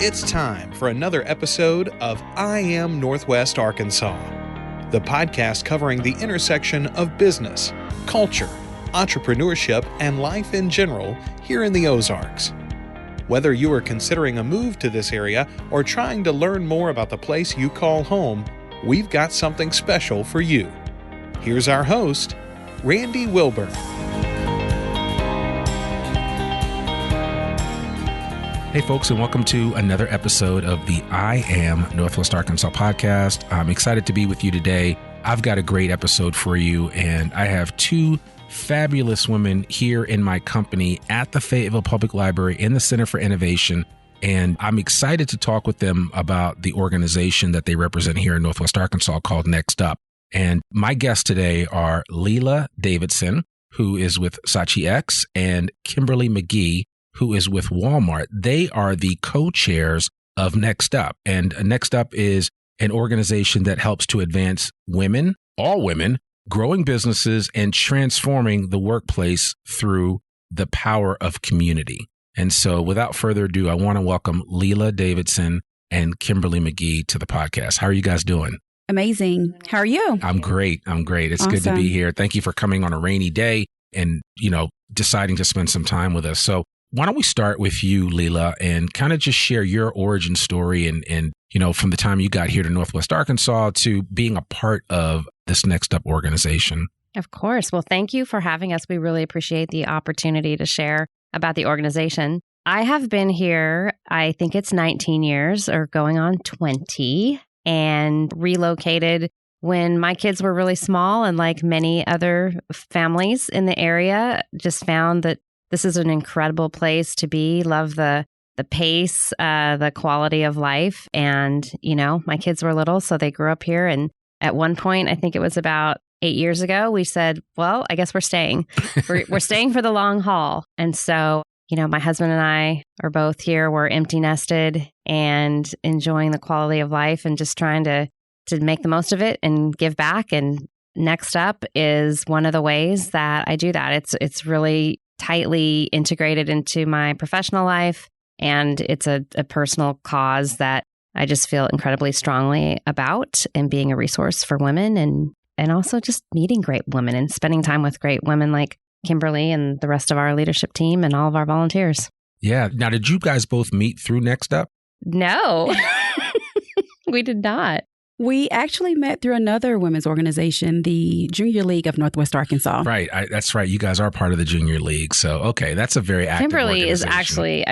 It's time for another episode of I Am Northwest Arkansas, the podcast covering the intersection of business, culture, entrepreneurship, and life in general here in the Ozarks. Whether you are considering a move to this area or trying to learn more about the place you call home, we've got something special for you. Here's our host, Randy Wilburn. Hey folks, and welcome to another episode of the I Am Northwest Arkansas podcast. I'm excited to be with you today. I've got a great episode for you, and I have two fabulous women here in my company at the Fayetteville Public Library in the Center for Innovation, and I'm excited to talk with them about the organization that they represent here in Northwest Arkansas called NextUp. And my guests today are Lela Davidson, who is with Saatchi X, and Kimberly McGee, who is with Walmart. They are the co-chairs of NextUp. And NextUp is an organization that helps to advance women, all women, growing businesses and transforming the workplace through the power of community. And so without further ado, I want to welcome Lela Davidson and Kimberly McGee to the podcast. How are you guys doing? Amazing. How are you? I'm great. It's awesome. Good to be here. Thank you for coming on a rainy day and, deciding to spend some time with us. So why don't we start with you, Lela, and kind of just share your origin story and from the time you got here to Northwest Arkansas to being a part of this NextUp organization. Of course. Well, thank you for having us. We really appreciate the opportunity to share about the organization. I have been here, I think it's 19 years or going on 20, and relocated when my kids were really small, and like many other families in the area, just found that this is an incredible place to be. Love the pace, the quality of life. And, my kids were little, so they grew up here. And at one point, I think it was about 8 years ago, we said, well, I guess we're staying. We're staying for the long haul. And so, my husband and I are both here. We're empty nested and enjoying the quality of life and just trying to make the most of it and give back. And NextUp is one of the ways that I do that. It's really tightly integrated into my professional life. And it's a personal cause that I just feel incredibly strongly about, and being a resource for women and also just meeting great women and spending time with great women like Kimberly and the rest of our leadership team and all of our volunteers. Yeah. Now, did you guys both meet through NextUp? No, we did not. We actually met through another women's organization, the Junior League of Northwest Arkansas. Right. That's right. You guys are part of the Junior League. So, okay. That's a very active Kimberly is actually,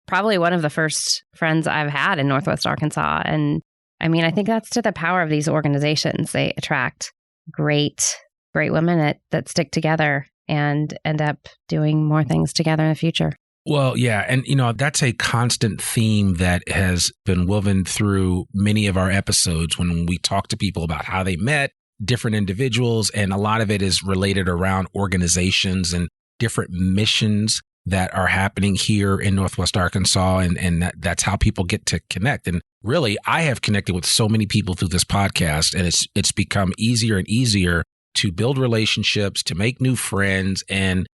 probably one of the first friends I've had in Northwest Arkansas. And I think that's to the power of these organizations. They attract great women that stick together and end up doing more things together in the future. Well, yeah. And, that's a constant theme that has been woven through many of our episodes when we talk to people about how they met, different individuals. And a lot of it is related around organizations and different missions that are happening here in Northwest Arkansas. And that's how people get to connect. And really, I have connected with so many people through this podcast, and it's become easier and easier to build relationships, to make new friends, and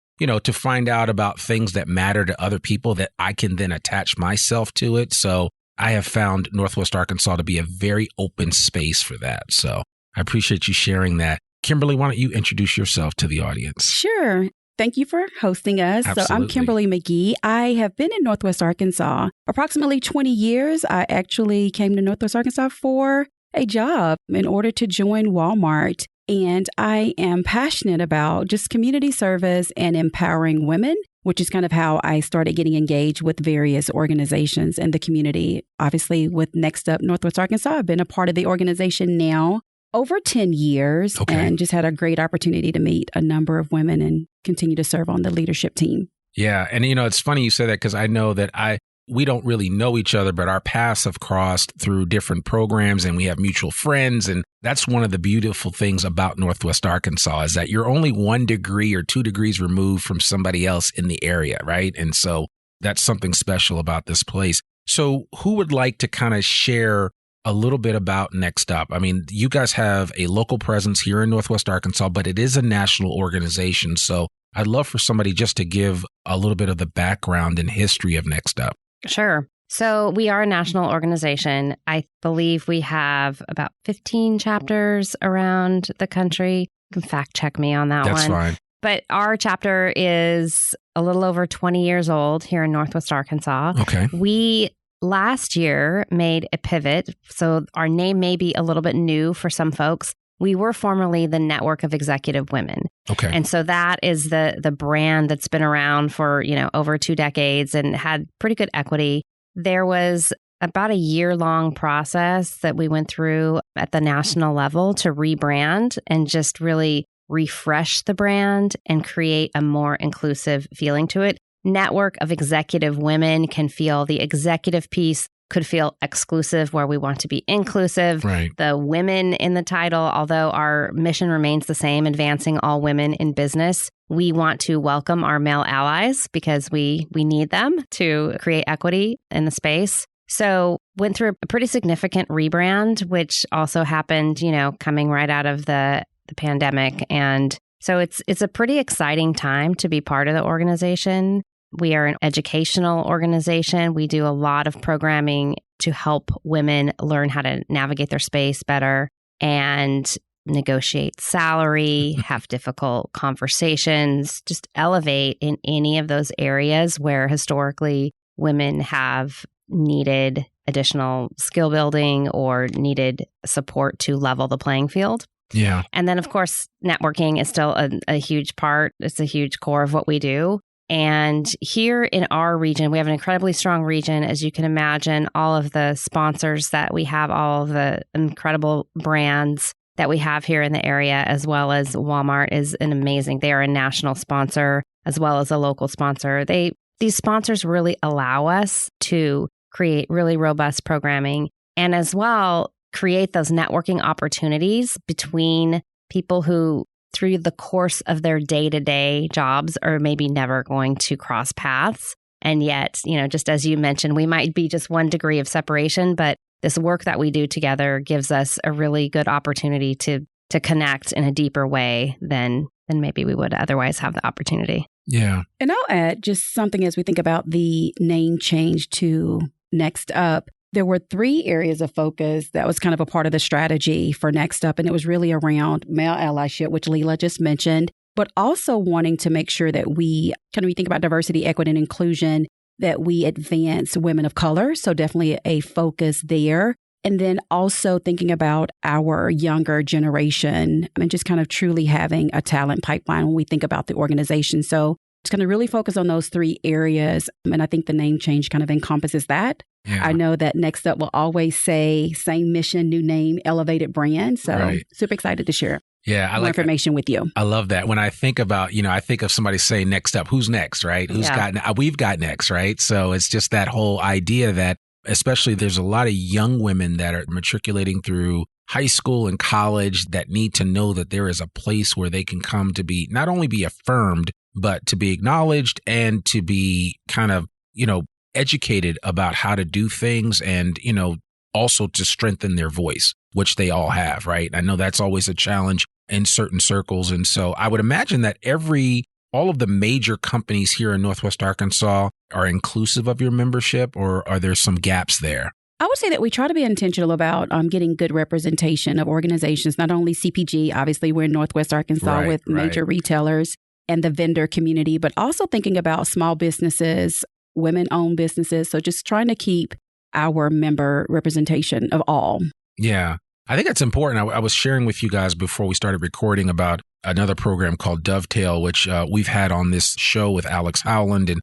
to find out about things that matter to other people that I can then attach myself to it. So I have found Northwest Arkansas to be a very open space for that. So I appreciate you sharing that. Kimberly, why don't you introduce yourself to the audience? Sure. Thank you for hosting us. Absolutely. So I'm Kimberly McGee. I have been in Northwest Arkansas approximately 20 years. I actually came to Northwest Arkansas for a job in order to join Walmart. And I am passionate about just community service and empowering women, which is kind of how I started getting engaged with various organizations in the community. Obviously, with NextUp Northwest Arkansas, I've been a part of the organization now over 10 years, and just had a great opportunity to meet a number of women and continue to serve on the leadership team. Yeah. And, it's funny you say that, because I know that we don't really know each other, but our paths have crossed through different programs, and we have mutual friends. And that's one of the beautiful things about Northwest Arkansas, is that you're only 1 degree or 2 degrees removed from somebody else in the area, right? And so that's something special about this place. So who would like to kind of share a little bit about NextUp? You guys have a local presence here in Northwest Arkansas, but it is a national organization. So I'd love for somebody just to give a little bit of the background and history of NextUp. Sure. So we are a national organization. I believe we have about 15 chapters around the country. You can fact check me on that one. That's fine. But our chapter is a little over 20 years old here in Northwest Arkansas. Okay. We last year made a pivot. So our name may be a little bit new for some folks. We were formerly the Network of Executive Women. Okay. And so that is the brand that's been around for, over 2 decades and had pretty good equity. There was about a year-long process that we went through at the national level to rebrand and just really refresh the brand and create a more inclusive feeling to it. Network of Executive Women can feel the executive piece could feel exclusive where we want to be inclusive. Right. The women in the title, although our mission remains the same, advancing all women in business, we want to welcome our male allies because we need them to create equity in the space. So went through a pretty significant rebrand, which also happened, coming right out of the pandemic. And so it's a pretty exciting time to be part of the organization. We are an educational organization. We do a lot of programming to help women learn how to navigate their space better and negotiate salary, have difficult conversations, just elevate in any of those areas where historically women have needed additional skill building or needed support to level the playing field. Yeah. And then, of course, networking is still a huge part. It's a huge core of what we do. And here in our region, we have an incredibly strong region. As you can imagine, all of the sponsors that we have, all of the incredible brands that we have here in the area, as well as Walmart is an amazing. They are a national sponsor as well as a local sponsor. These sponsors really allow us to create really robust programming and as well create those networking opportunities between people who through the course of their day-to-day jobs are maybe never going to cross paths. And yet, just as you mentioned, we might be just 1 degree of separation, but this work that we do together gives us a really good opportunity to connect in a deeper way than maybe we would otherwise have the opportunity. Yeah. And I'll add just something as we think about the name change to NextUp. There were 3 areas of focus that was kind of a part of the strategy for NextUp, and it was really around male allyship, which Lela just mentioned, but also wanting to make sure that we think about diversity, equity, and inclusion, that we advance women of color. So definitely a focus there. And then also thinking about our younger generation and just kind of truly having a talent pipeline when we think about the organization. So it's going to really focus on those 3 areas. And I think the name change kind of encompasses that. Yeah. I know that NextUp will always say same mission, new name, elevated brand. So Super excited to share more information with you. I love that. When I think about, I think of somebody saying next up, who's next, right? We've got next, right? So it's just that whole idea that especially there's a lot of young women that are matriculating through high school and college that need to know that there is a place where they can come to be not only be affirmed, but to be acknowledged and to be kind of, educated about how to do things and, also to strengthen their voice, which they all have, right? I know that's always a challenge in certain circles. And so I would imagine that all of the major companies here in Northwest Arkansas are inclusive of your membership, or are there some gaps there? I would say that we try to be intentional about getting good representation of organizations, not only CPG, obviously we're in Northwest Arkansas with major retailers and the vendor community, but also thinking about small businesses, women-owned businesses. So just trying to keep our member representation of all. Yeah, I think that's important. I was sharing with you guys before we started recording about another program called Dovetail, which we've had on this show with Alex Howland. And,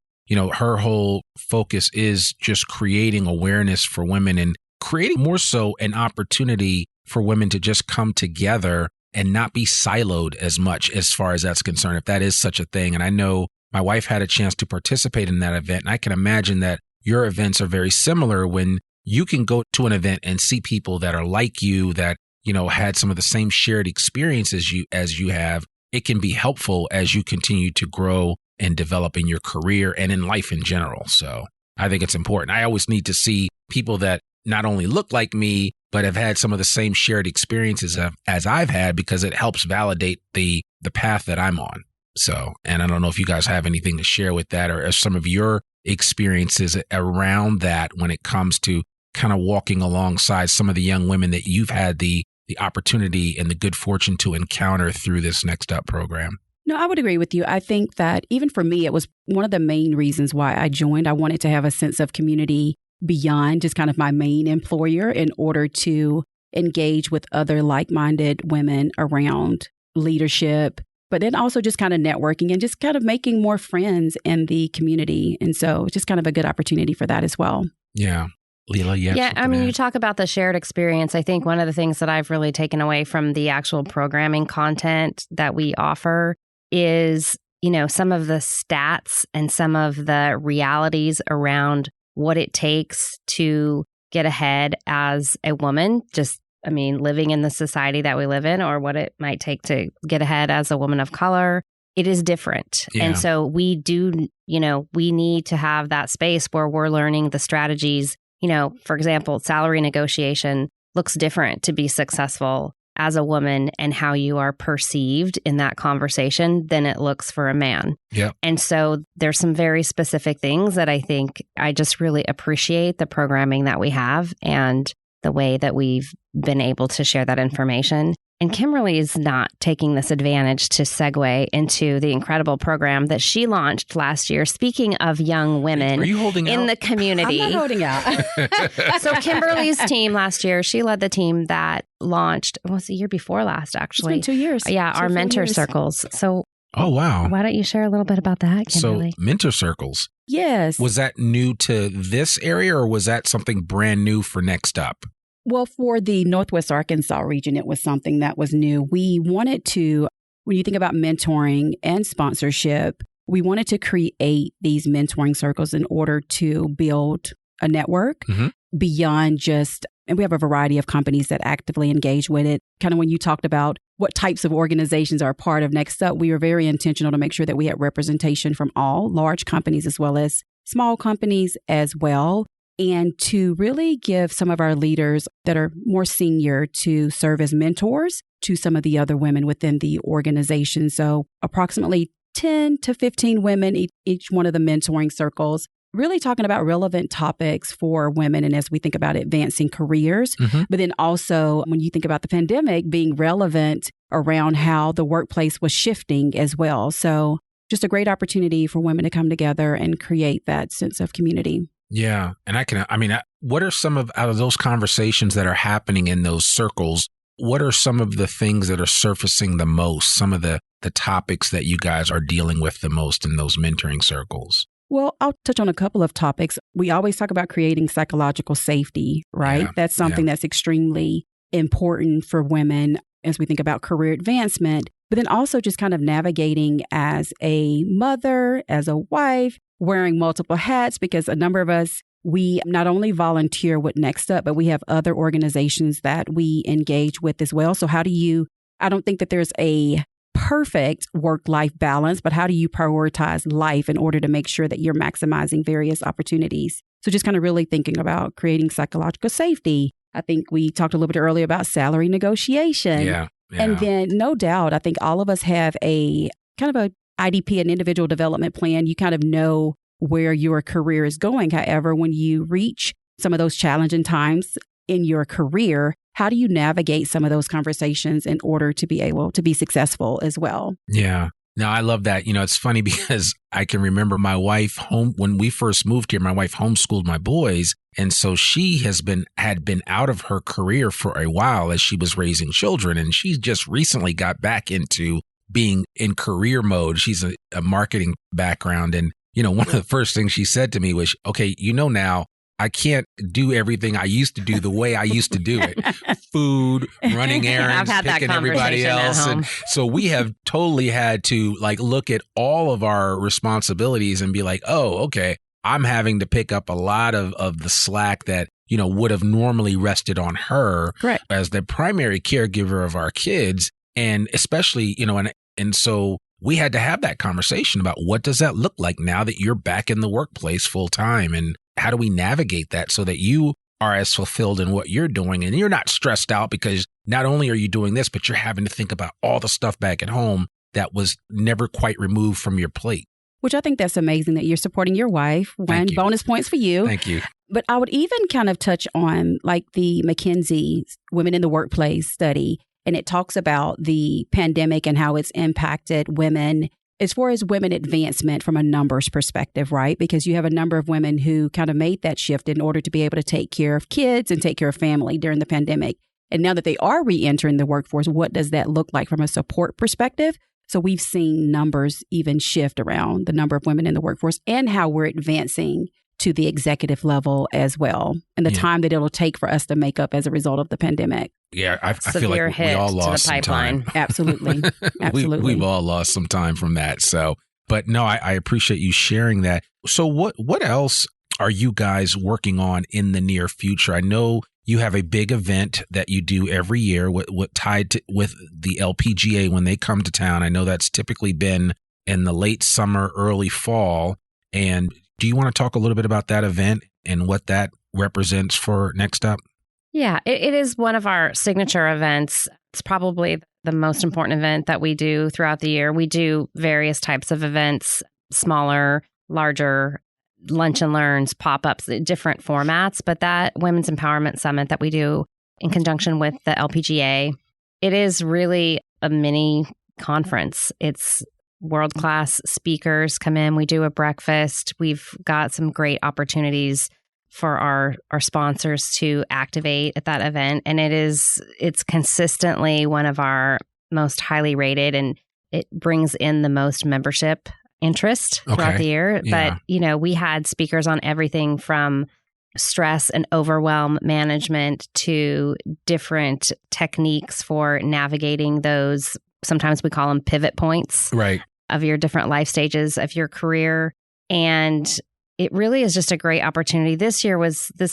her whole focus is just creating awareness for women and creating more so an opportunity for women to just come together and not be siloed as much as far as that's concerned, if that is such a thing. And I know my wife had a chance to participate in that event, and I can imagine that your events are very similar when you can go to an event and see people that are like you, that, had some of the same shared experiences as you have. It can be helpful as you continue to grow and develop in your career and in life in general. So I think it's important. I always need to see people that not only look like me, but have had some of the same shared experiences as I've had, because it helps validate the path that I'm on. So, and I don't know if you guys have anything to share with that, or some of your experiences around that when it comes to kind of walking alongside some of the young women that you've had the opportunity and the good fortune to encounter through this NextUp program? No, I would agree with you. I think that even for me, it was one of the main reasons why I joined. I wanted to have a sense of community beyond just kind of my main employer in order to engage with other like-minded women around leadership, but then also just kind of networking and just kind of making more friends in the community. And so just kind of a good opportunity for that as well. Yeah. Lela, yeah, I mean, you talk about the shared experience. I think one of the things that I've really taken away from the actual programming content that we offer is, some of the stats and some of the realities around what it takes to get ahead as a woman, living in the society that we live in, or what it might take to get ahead as a woman of color. It is different. Yeah. And so we need to have that space where we're learning the strategies. For example, salary negotiation looks different to be successful as a woman and how you are perceived in that conversation than it looks for a man. Yeah. And so there's some very specific things that I think I just really appreciate the programming that we have and the way that we've been able to share that information. And Kimberly is not taking this advantage to segue into the incredible program that she launched last year. Speaking of young women Are you holding in out? The community. I'm not holding out. So Kimberly's team last year, she led the team that launched, was the year before last, actually. It's been 2 years. Yeah, our mentor circles. So oh, wow. Why don't you share a little bit about that, Kimberly? So mentor circles. Yes. Was that new to this area or was that something brand new for NextUp? Well, for the Northwest Arkansas region, it was something that was new. We wanted to, when you think about mentoring and sponsorship, we wanted to create these mentoring circles in order to build a network beyond just, and we have a variety of companies that actively engage with it. Kind of when you talked about what types of organizations are part of NextUp, we were very intentional to make sure that we had representation from all large companies as well as small companies as well. And to really give some of our leaders that are more senior to serve as mentors to some of the other women within the organization. So approximately 10 to 15 women, each one of the mentoring circles, really talking about relevant topics for women. And as we think about advancing careers, but then also when you think about the pandemic being relevant around how the workplace was shifting as well. So just a great opportunity for women to come together and create that sense of community. Yeah. And what are some out of those conversations that are happening in those circles? What are some of the things that are surfacing the most? Some of the topics that you guys are dealing with the most in those mentoring circles? Well, I'll touch on a couple of topics. We always talk about creating psychological safety, right? Yeah. That's something that's extremely important for women as we think about career advancement, but then also just kind of navigating as a mother, as a wife, wearing multiple hats, because a number of us, we not only volunteer with NextUp, but we have other organizations that we engage with as well. So I don't think that there's a perfect work-life balance, but how do you prioritize life in order to make sure that you're maximizing various opportunities? So just kind of really thinking about creating psychological safety. I think we talked a little bit earlier about salary negotiation. Yeah. And then no doubt, I think all of us have a kind of a IDP, an individual development plan. You kind of know where your career is going. However, when you reach some of those challenging times in your career, how do you navigate some of those conversations in order to be able to be successful as well? Yeah. No, I love that. It's funny because I can remember my wife when we first moved here, my wife homeschooled my boys. And so she had been out of her career for a while as she was raising children. And she just recently got back into being in career mode. She's a marketing background. And, one of the first things she said to me was, okay, now I can't do everything I used to do the way I used to do it. Food, running errands, picking everybody else. And so we have totally had to look at all of our responsibilities and be like, oh, okay, I'm having to pick up a lot of the slack that, would have normally rested on her as the primary caregiver of our kids. And especially, and so we had to have that conversation about what does that look like now that you're back in the workplace full time, and how do we navigate that so that you are as fulfilled in what you're doing and you're not stressed out because not only are you doing this, but you're having to think about all the stuff back at home that was never quite removed from your plate. which I think that's amazing that you're supporting your wife. One, bonus points for you. Thank you. But I would even kind of touch on like the McKinsey Women in the Workplace study, and it talks about the pandemic and how it's impacted women as far as women advancement from a numbers perspective, right? Because you have a number of women who kind of made that shift in order to be able to take care of kids and take care of family during the pandemic. And now that they are re-entering the workforce, what does that look like from a support perspective? So we've seen numbers even shift around the number of women in the workforce and how we're advancing to the executive level as well, and the time that it'll take for us to make up as a result of the pandemic. Yeah, I feel like we all lost some time. Absolutely. Absolutely. We've all lost some time from that. So, but no, I appreciate you sharing that. So what else are you guys working on in the near future? I know you have a big event that you do every year what tied to, with the LPGA when they come to town. I know that's typically been in the late summer, early fall. And do you want to talk a little bit about that event and what that represents for NextUp? Yeah, it is one of our signature events. It's probably the most important event that we do throughout the year. We do various types of events, smaller, larger, lunch and learns, pop-ups, different formats. But that Women's Empowerment Summit that we do in conjunction with the LPGA, it is really a mini conference. It's world-class speakers come in. We do a breakfast. We've got some great opportunities for our sponsors to activate at that event. And it's consistently one of our most highly rated, and it brings in the most membership interest throughout the year. Yeah. But, we had speakers on everything from stress and overwhelm management to different techniques for navigating those. Sometimes we call them pivot points. Right. Of your different life stages of your career. And it really is just a great opportunity. This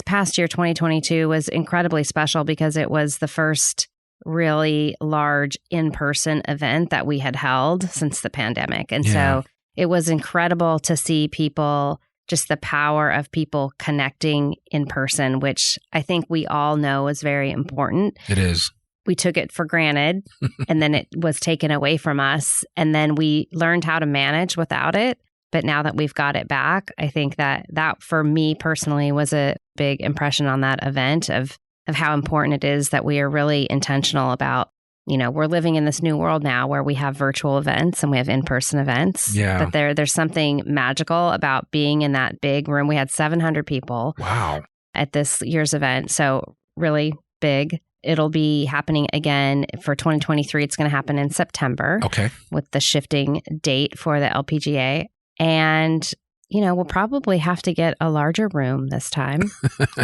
past year, 2022, was incredibly special because it was the first really large in-person event that we had held since the pandemic. And so it was incredible to see people, just the power of people connecting in person, which I think we all know is very important. It is. We took it for granted and then it was taken away from us. And then we learned how to manage without it. But now that we've got it back, I think that for me personally was a big impression on that event of how important it is that we are really intentional about, we're living in this new world now where we have virtual events and we have in-person events. Yeah. But there's something magical about being in that big room. We had 700 people. Wow. At this year's event. So really big. It'll be happening again for 2023. It's going to happen in September. Okay. With the shifting date for the LPGA. And, we'll probably have to get a larger room this time.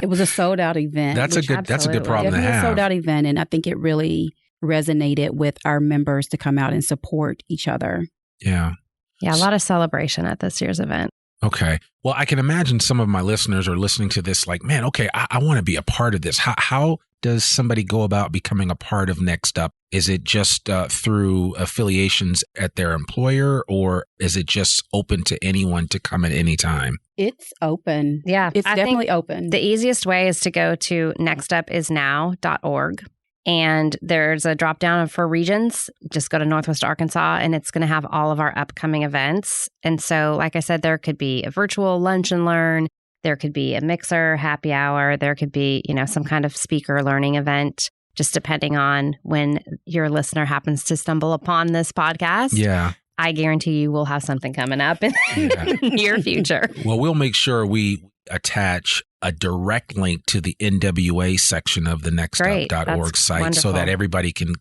It was a sold out event. That's a good problem to have. Definitely a sold out event. And I think it really resonated with our members to come out and support each other. Yeah. Yeah. A lot of celebration at this year's event. Okay. Well, I can imagine some of my listeners are listening to this like, man, okay, I want to be a part of this. How does somebody go about becoming a part of NextUp? Is it just through affiliations at their employer, or is it just open to anyone to come at any time? It's open. Yeah. It's definitely open. The easiest way is to go to nextupisnow.org. And there's a drop down for regions. Just go to Northwest Arkansas and it's going to have all of our upcoming events. And so, like I said, there could be a virtual lunch and learn. There could be a mixer, happy hour. There could be, some kind of speaker learning event, just depending on when your listener happens to stumble upon this podcast. Yeah. I guarantee you we'll have something coming up in the near future. Well, we'll make sure we attach a direct link to the NWA section of the nextup.org site. Wonderful. So that everybody can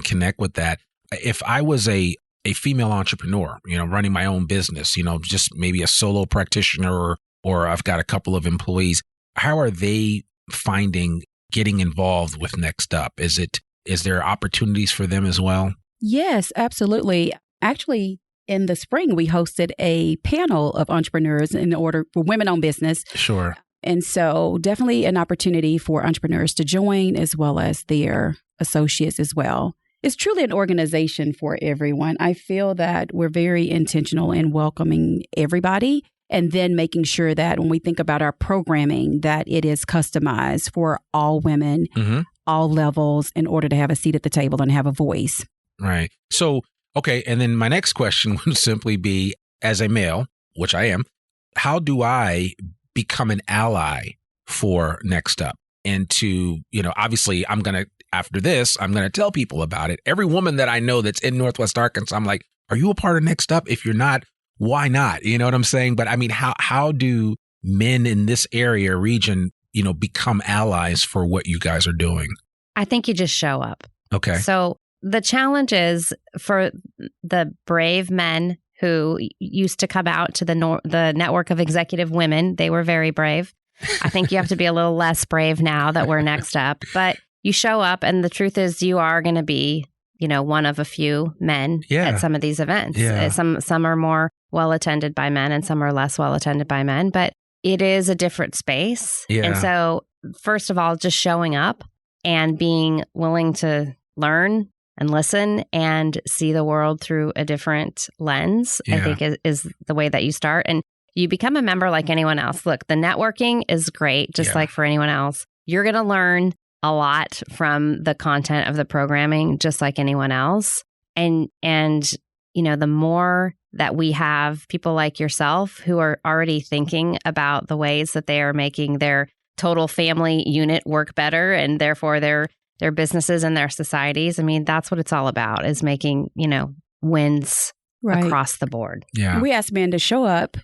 connect with that. If I was a female entrepreneur, running my own business, just maybe a solo practitioner or I've got a couple of employees, how are they finding getting involved with NextUp? Is there opportunities for them as well? Yes, absolutely. Actually, in the spring, we hosted a panel of entrepreneurs for women-owned business. Sure. And so definitely an opportunity for entrepreneurs to join as well as their associates as well. It's truly an organization for everyone. I feel that we're very intentional in welcoming everybody and then making sure that when we think about our programming, that it is customized for all women, all levels, in order to have a seat at the table and have a voice. Right. So, okay. And then my next question would simply be, as a male, which I am, how do I become an ally for NextUp? And to, obviously after this, I'm going to tell people about it. Every woman that I know that's in Northwest Arkansas, I'm like, are you a part of NextUp? If you're not, why not? You know what I'm saying? But I mean, how do men in this region, become allies for what you guys are doing? I think you just show up. Okay. So the challenge is for the brave men who used to come out to the network of executive women. They were very brave. I think you have to be a little less brave now that we're NextUp. But you show up, and the truth is you are going to be, one of a few men at some of these events. Yeah. Some are more well attended by men and some are less well attended by men. But it is a different space. Yeah. And so, first of all, just showing up and being willing to learn and listen and see the world through a different lens, I think is the way that you start. And you become a member like anyone else. Look, the networking is great, just like for anyone else. You're going to learn a lot from the content of the programming, just like anyone else. And the more that we have people like yourself who are already thinking about the ways that they are making their total family unit work better and therefore their businesses and their societies. I mean, that's what it's all about, is making, wins across the board. Yeah. We ask men to show up,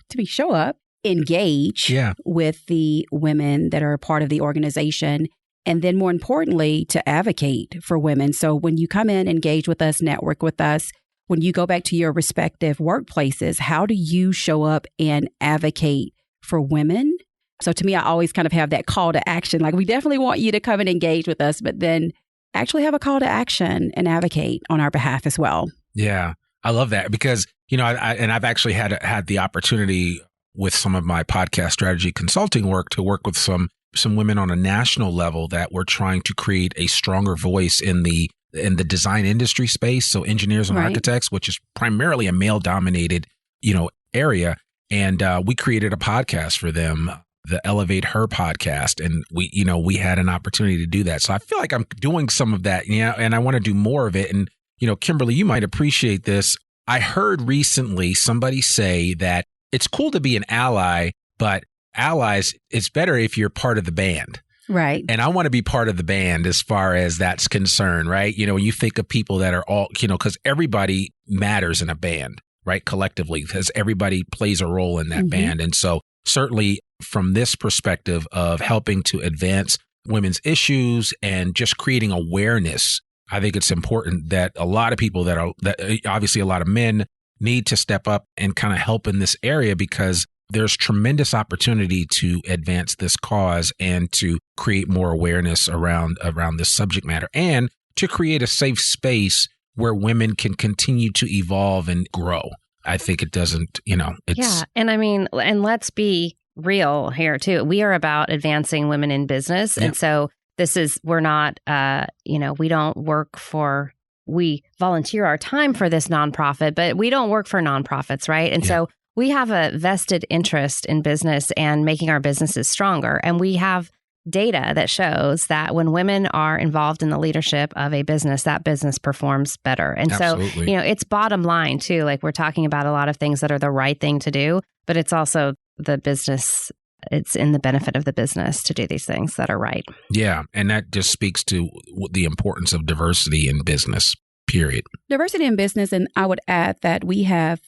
engage with the women that are a part of the organization, and then more importantly, to advocate for women. So when you come in, engage with us, network with us, when you go back to your respective workplaces, how do you show up and advocate for women? So to me, I always kind of have that call to action. Like, we definitely want you to come and engage with us, but then actually have a call to action and advocate on our behalf as well. Yeah, I love that because, I've actually had the opportunity with some of my podcast strategy consulting work to work with some women on a national level that were trying to create a stronger voice in the design industry space. So engineers and architects, which is primarily a male dominated, area. And we created a podcast for them, the Elevate Her podcast. And we had an opportunity to do that. So I feel like I'm doing some of that, and I want to do more of it. And, Kimberly, you might appreciate this. I heard recently somebody say that it's cool to be an ally, but allies, it's better if you're part of the band. Right. And I want to be part of the band as far as that's concerned, right? When you think of people that are all, because everybody matters in a band, right? Collectively, because everybody plays a role in that band. And so certainly from this perspective of helping to advance women's issues and just creating awareness, I think it's important that a lot of people that obviously a lot of men need to step up and kind of help in this area, because there's tremendous opportunity to advance this cause and to create more awareness around this subject matter and to create a safe space where women can continue to evolve and grow. I think it doesn't, it's... Yeah. And I mean, and let's be real here too. We are about advancing women in business. Yeah. And so we're not, we volunteer our time for this nonprofit, but we don't work for nonprofits, right? And so we have a vested interest in business and making our businesses stronger. And we have data that shows that when women are involved in the leadership of a business, that business performs better. And Absolutely. So, it's bottom line too. Like, we're talking about a lot of things that are the right thing to do, but it's also the business. It's in the benefit of the business to do these things that are right. Yeah. And that just speaks to the importance of diversity in business, period. Diversity in business. And I would add that we have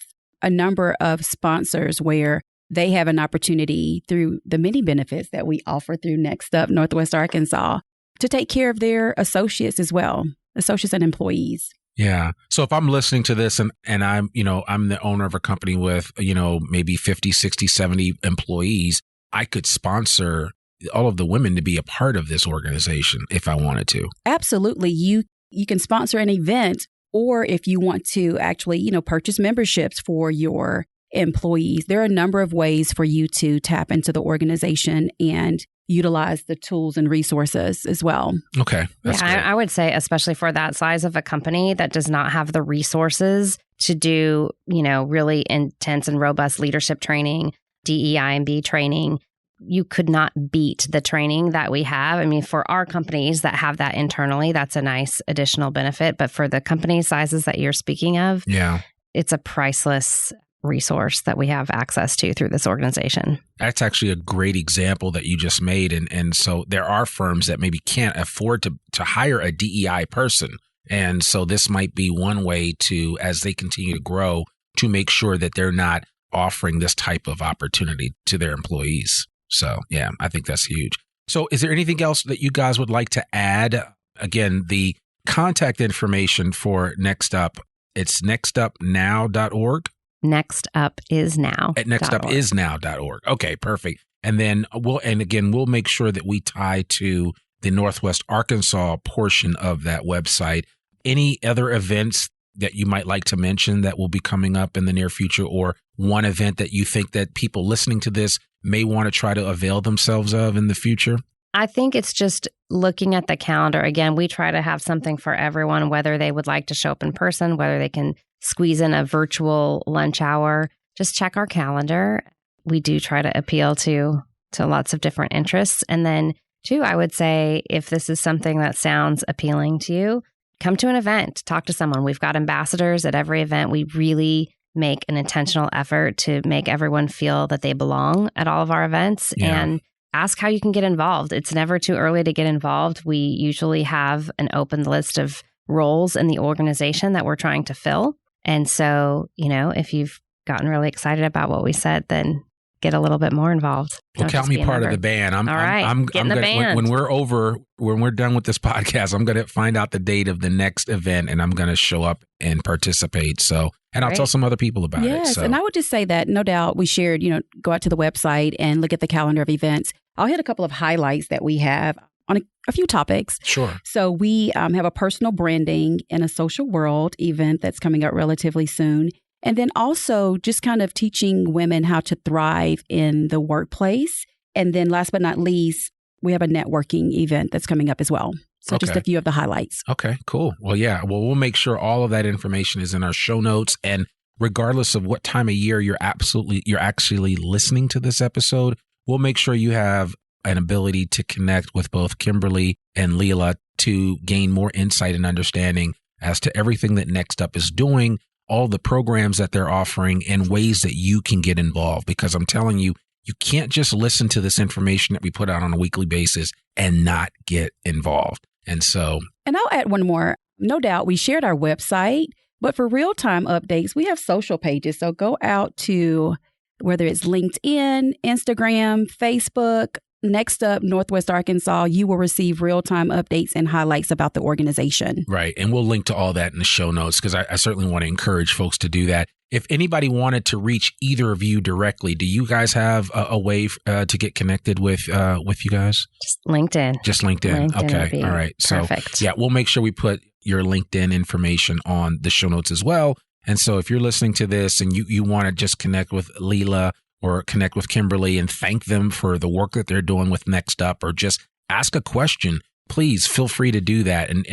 a number of sponsors where they have an opportunity through the many benefits that we offer through NextUp Northwest Arkansas to take care of their associates as well, associates and employees. Yeah. So if I'm listening to this and I'm the owner of a company with, maybe 50, 60, 70 employees, I could sponsor all of the women to be a part of this organization if I wanted to. Absolutely. You can sponsor an event, or if you want to actually, purchase memberships for your employees. There are a number of ways for you to tap into the organization and utilize the tools and resources as well. Okay. That's great. I would say, especially for that size of a company that does not have the resources to do, really intense and robust leadership training, DEI&B training, you could not beat the training that we have. I mean, for our companies that have that internally, that's a nice additional benefit. But for the company sizes that you're speaking of, it's a priceless resource that we have access to through this organization. That's actually a great example that you just made. And so there are firms that maybe can't afford to hire a DEI person. And so this might be one way to, as they continue to grow, to make sure that they're not offering this type of opportunity to their employees. So, yeah, I think that's huge. So is there anything else that you guys would like to add? Again, the contact information for NextUp, it's nextupnow.org. NextUpisNow. At nextupisnow.org. Okay, perfect. And then we'll make sure that we tie to the Northwest Arkansas portion of that website. Any other events that you might like to mention that will be coming up in the near future, or one event that you think that people listening to this may want to try to avail themselves of in the future? I think it's just looking at the calendar. Again, we try to have something for everyone, whether they would like to show up in person, whether they can squeeze in a virtual lunch hour. Just check our calendar. We do try to appeal to lots of different interests. And then, too, I would say if this is something that sounds appealing to you, come to an event, talk to someone. We've got ambassadors at every event. We really make an intentional effort to make everyone feel that they belong at all of our events, and ask how you can get involved. It's never too early to get involved. We usually have an open list of roles in the organization that we're trying to fill. And so, if you've gotten really excited about what we said, then get a little bit more involved. Well, count me part of the band. All right, I'm get in the band. When we're done with this podcast, I'm going to find out the date of the next event, and I'm going to show up and participate. So, and I'll tell some other people about it. Yes, and I would just say that no doubt we shared, go out to the website and look at the calendar of events. I'll hit a couple of highlights that we have on a few topics. Sure. So we have a personal branding in a social world event that's coming up relatively soon. And then also just kind of teaching women how to thrive in the workplace. And then last but not least, we have a networking event that's coming up as well. So just a few of the highlights. Okay, cool. Well, yeah. Well, we'll make sure all of that information is in our show notes. And regardless of what time of year you're actually listening to this episode, we'll make sure you have an ability to connect with both Kimberly and Lela to gain more insight and understanding as to everything that NextUp is doing, all the programs that they're offering, and ways that you can get involved. Because I'm telling you, you can't just listen to this information that we put out on a weekly basis and not get involved. And I'll add one more. No doubt we shared our website, but for real-time updates, we have social pages. So go out to whether it's LinkedIn, Instagram, Facebook, NextUp, Northwest Arkansas, you will receive real-time updates and highlights about the organization. Right. And we'll link to all that in the show notes, because I certainly want to encourage folks to do that. If anybody wanted to reach either of you directly, do you guys have a way to get connected with you guys? Just LinkedIn. Just LinkedIn. Okay. All right. Perfect. So yeah, we'll make sure we put your LinkedIn information on the show notes as well. And so if you're listening to this and you want to just connect with Lela or connect with Kimberly and thank them for the work that they're doing with NextUp, or just ask a question, please feel free to do that. And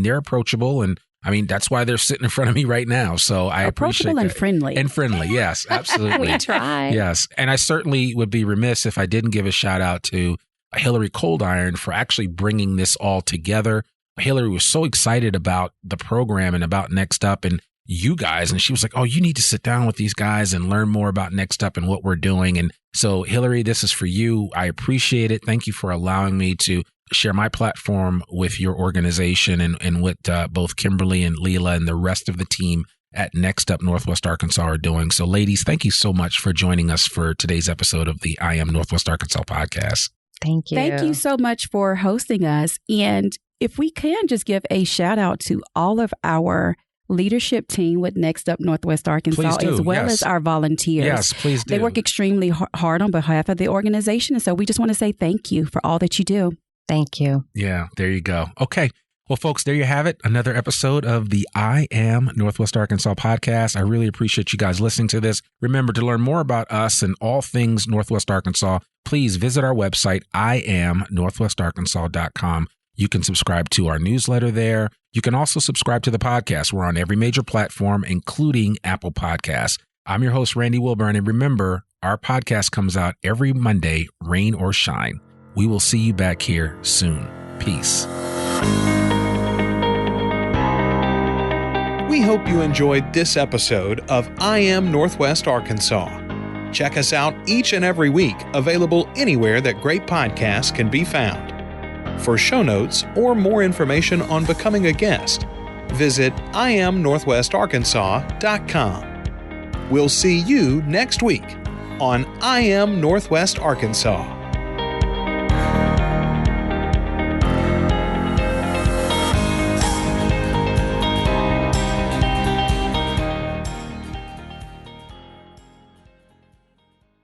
they're approachable, and that's why they're sitting in front of me right now. So I appreciate that. Approachable and friendly. And friendly, yes, absolutely. We try. Yes. And I certainly would be remiss if I didn't give a shout out to Hillary Coldiron for actually bringing this all together. Hillary was so excited about the program and about NextUp and you guys. And she was like, oh, you need to sit down with these guys and learn more about NextUp and what we're doing. And so, Hillary, this is for you. I appreciate it. Thank you for allowing me to share my platform with your organization and what both Kimberly and Lela and the rest of the team at NextUp Northwest Arkansas are doing. So, ladies, thank you so much for joining us for today's episode of the I Am Northwest Arkansas podcast. Thank you. Thank you so much for hosting us. And if we can just give a shout out to all of our leadership team with NextUp Northwest Arkansas, as well as our volunteers. Yes, please do. They work extremely hard on behalf of the organization. And so we just want to say thank you for all that you do. Thank you. Yeah, there you go. Okay. Well, folks, there you have it. Another episode of the I Am Northwest Arkansas podcast. I really appreciate you guys listening to this. Remember, to learn more about us and all things Northwest Arkansas, please visit our website, iamnorthwestarkansas.com. You can subscribe to our newsletter there. You can also subscribe to the podcast. We're on every major platform, including Apple Podcasts. I'm your host, Randy Wilburn. And remember, our podcast comes out every Monday, rain or shine. We will see you back here soon. Peace. We hope you enjoyed this episode of I Am Northwest Arkansas. Check us out each and every week, available anywhere that great podcasts can be found. For show notes or more information on becoming a guest, visit IamNorthwestArkansas.com. We'll see you next week on I Am Northwest Arkansas.